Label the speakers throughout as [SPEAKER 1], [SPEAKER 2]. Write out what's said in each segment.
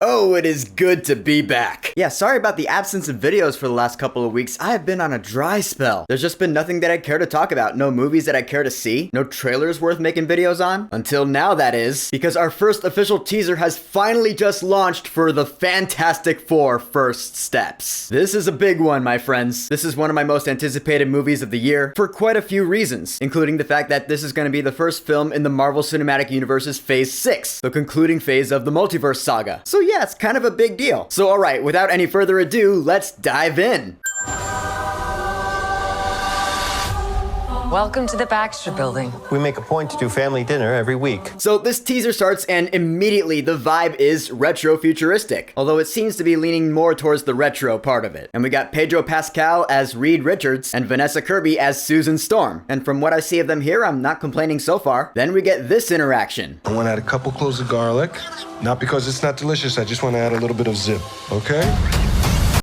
[SPEAKER 1] Oh, it is good to be back. Yeah, sorry about the absence of videos for the last couple of weeks. I have been on a dry spell. There's just been nothing that I care to talk about. No movies that I care to see. No trailers worth making videos on. Until now, that is. Because our first official teaser has finally just launched for the Fantastic Four First Steps. This is a big one, my friends. This is one of my most anticipated movies of the year for quite a few reasons, including the fact that this is going to be the first film in the Marvel Cinematic Universe's Phase 6, the concluding phase of the multiverse saga. So yeah, it's kind of a big deal. So alright, without any further ado, let's dive in.
[SPEAKER 2] Welcome to the Baxter Building.
[SPEAKER 3] We make a point to do family dinner every week.
[SPEAKER 1] So this teaser starts and immediately the vibe is retro-futuristic, although it seems to be leaning more towards the retro part of it. And we got Pedro Pascal as Reed Richards and Vanessa Kirby as Susan Storm. And from what I see of them here, I'm not complaining so far. Then we get this interaction.
[SPEAKER 4] I want to add a couple cloves of garlic. Not because it's not delicious, I just want to add a little bit of zip, okay?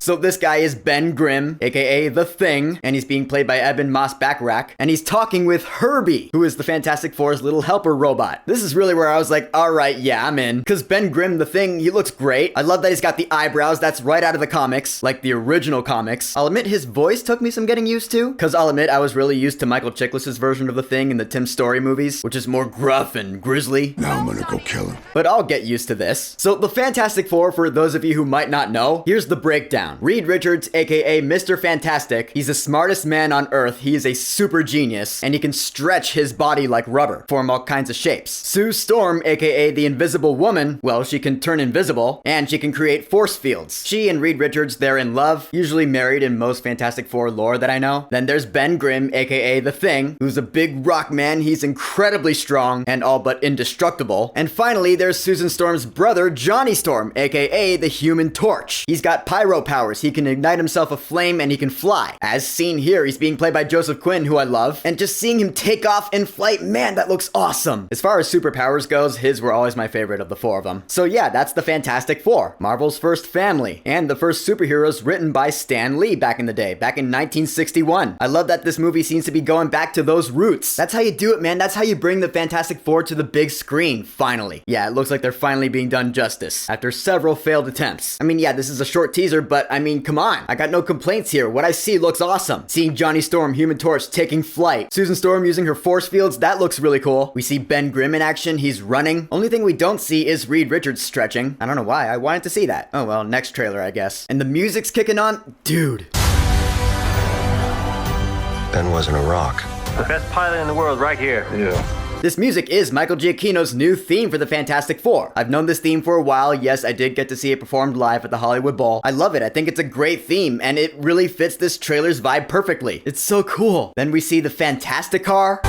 [SPEAKER 1] So this guy is Ben Grimm, aka The Thing, and he's being played by Eben Moss-Backrack, and he's talking with Herbie, who is the Fantastic Four's little helper robot. This is really where I was like, alright, yeah, I'm in. Because Ben Grimm, The Thing, he looks great. I love that he's got the eyebrows, that's right out of the comics, like the original comics. I'll admit his voice took me some getting used to, because I'll admit I was really used to Michael Chiklis' version of The Thing in the Tim Story movies, which is more gruff and grisly.
[SPEAKER 5] Now I'm gonna go kill him.
[SPEAKER 1] But I'll get used to this. So the Fantastic Four, for those of you who might not know, here's the breakdown. Reed Richards, aka Mr. Fantastic, he's the smartest man on Earth, he is a super genius, and he can stretch his body like rubber, form all kinds of shapes. Sue Storm, aka the Invisible Woman, well, she can turn invisible, and she can create force fields. She and Reed Richards, they're in love, usually married in most Fantastic Four lore that I know. Then there's Ben Grimm, aka The Thing, who's a big rock man, he's incredibly strong, and all but indestructible. And finally, there's Susan Storm's brother, Johnny Storm, aka the Human Torch. He's got pyro powers, he can ignite himself aflame and he can fly. As seen here, he's being played by Joseph Quinn, who I love, and just seeing him take off in flight, man, that looks awesome. As far as superpowers goes, his were always my favorite of the four of them. So yeah, that's the Fantastic Four, Marvel's first family, and the first superheroes written by Stan Lee back in the day, back in 1961. I love that this movie seems to be going back to those roots. That's how you do it, man. That's how you bring the Fantastic Four to the big screen, finally. Yeah, it looks like they're finally being done justice, after several failed attempts. I mean, yeah, this is a short teaser, but I mean, come on. I got no complaints here. What I see looks awesome. Seeing Johnny Storm, Human Torch, taking flight. Susan Storm using her force fields, that looks really cool. We see Ben Grimm in action, he's running. Only thing we don't see is Reed Richards stretching. I don't know why, I wanted to see that. Oh well, next trailer, I guess. And the music's kicking on? Dude.
[SPEAKER 3] Ben wasn't a rock.
[SPEAKER 6] The best pilot in the world right here.
[SPEAKER 4] Yeah.
[SPEAKER 1] This music is Michael Giacchino's new theme for the Fantastic Four. I've known this theme for a while. Yes, I did get to see it performed live at the Hollywood Bowl. I love it. I think it's a great theme, and it really fits this trailer's vibe perfectly. It's so cool. Then we see the Fantastic Car.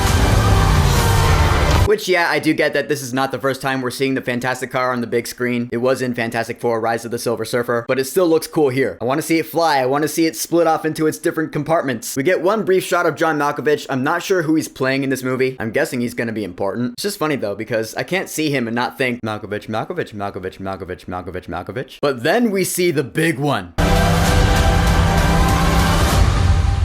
[SPEAKER 1] Which, yeah, I do get that this is not the first time we're seeing the Fantastic Car on the big screen. It was in Fantastic Four: Rise of the Silver Surfer, but it still looks cool here. I want to see it fly. I want to see it split off into its different compartments. We get one brief shot of John Malkovich. I'm not sure who he's playing in this movie. I'm guessing he's going to be important. It's just funny, though, because I can't see him and not think Malkovich, Malkovich, Malkovich, Malkovich, Malkovich, Malkovich. But then we see the big one.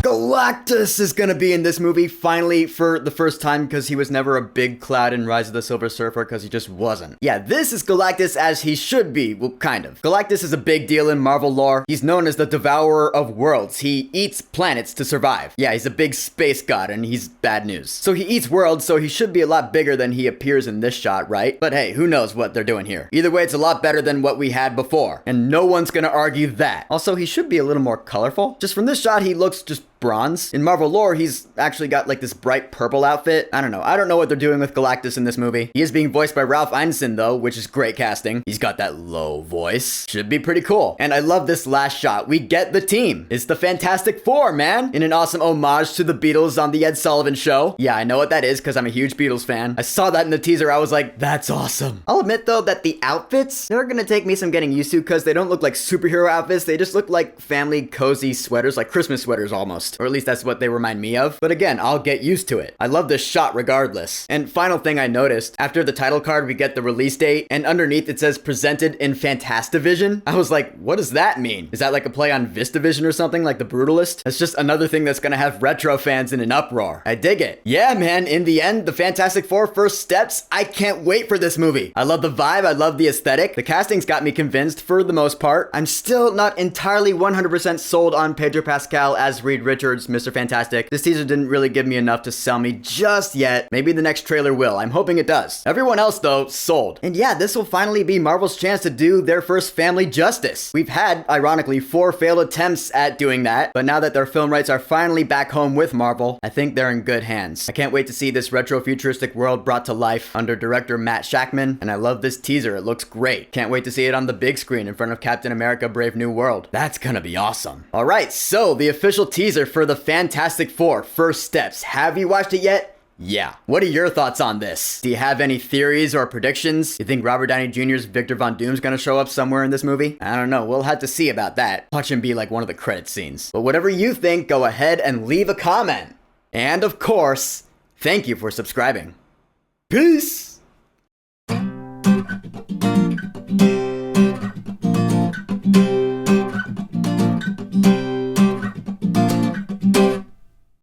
[SPEAKER 1] Galactus is gonna be in this movie finally for the first time, because he was never a big cloud in Rise of the Silver Surfer, because he just wasn't. Yeah, this is Galactus as he should be. Well, kind of. Galactus is a big deal in Marvel lore. He's known as the Devourer of Worlds. He eats planets to survive. Yeah, he's a big space god and he's bad news. So he eats worlds, so he should be a lot bigger than he appears in this shot, right? But hey, who knows what they're doing here. Either way, it's a lot better than what we had before, and no one's gonna argue that. Also, he should be a little more colorful. Just from this shot, he looks just bronze. In Marvel lore, he's actually got like this bright purple outfit. I don't know what they're doing with Galactus in this movie. He is being voiced by Ralph Ineson though, which is great casting. He's got that low voice. Should be pretty cool. And I love this last shot. We get the team. It's the Fantastic Four, man. In an awesome homage to the Beatles on the Ed Sullivan Show. Yeah, I know what that is because I'm a huge Beatles fan. I saw that in the teaser. I was like, that's awesome. I'll admit though that the outfits, they're gonna take me some getting used to because they don't look like superhero outfits. They just look like family cozy sweaters, like Christmas sweaters almost. almost. Or at least that's what they remind me of. But again, I'll get used to it. I love this shot regardless. And final thing I noticed, after the title card, we get the release date, and underneath it says presented in Fantastivision. I was like, what does that mean? Is that like a play on VistaVision or something like The Brutalist? That's just another thing that's gonna have retro fans in an uproar. I dig it. Yeah, man, in the end, the Fantastic Four first steps, I can't wait for this movie. I love the vibe, I love the aesthetic. The casting's got me convinced for the most part. I'm still not entirely 100% sold on Pedro Pascal as Reed Richards, Mr. Fantastic. This teaser didn't really give me enough to sell me just yet. Maybe the next trailer will. I'm hoping it does. Everyone else, though, sold. And yeah, this will finally be Marvel's chance to do their first family justice. We've had, ironically, 4 failed attempts at doing that, but now that their film rights are finally back home with Marvel, I think they're in good hands. I can't wait to see this retro-futuristic world brought to life under director Matt Shakman, and I love this teaser. It looks great. Can't wait to see it on the big screen in front of Captain America Brave New World. That's gonna be awesome. Alright, so the official teaser for the Fantastic Four, First Steps. Have you watched it yet? Yeah. What are your thoughts on this? Do you have any theories or predictions? You think Robert Downey Jr.'s Victor Von Doom's gonna show up somewhere in this movie? I don't know. We'll have to see about that. Watch him be like one of the credit scenes. But whatever you think, go ahead and leave a comment. And of course, thank you for subscribing. Peace!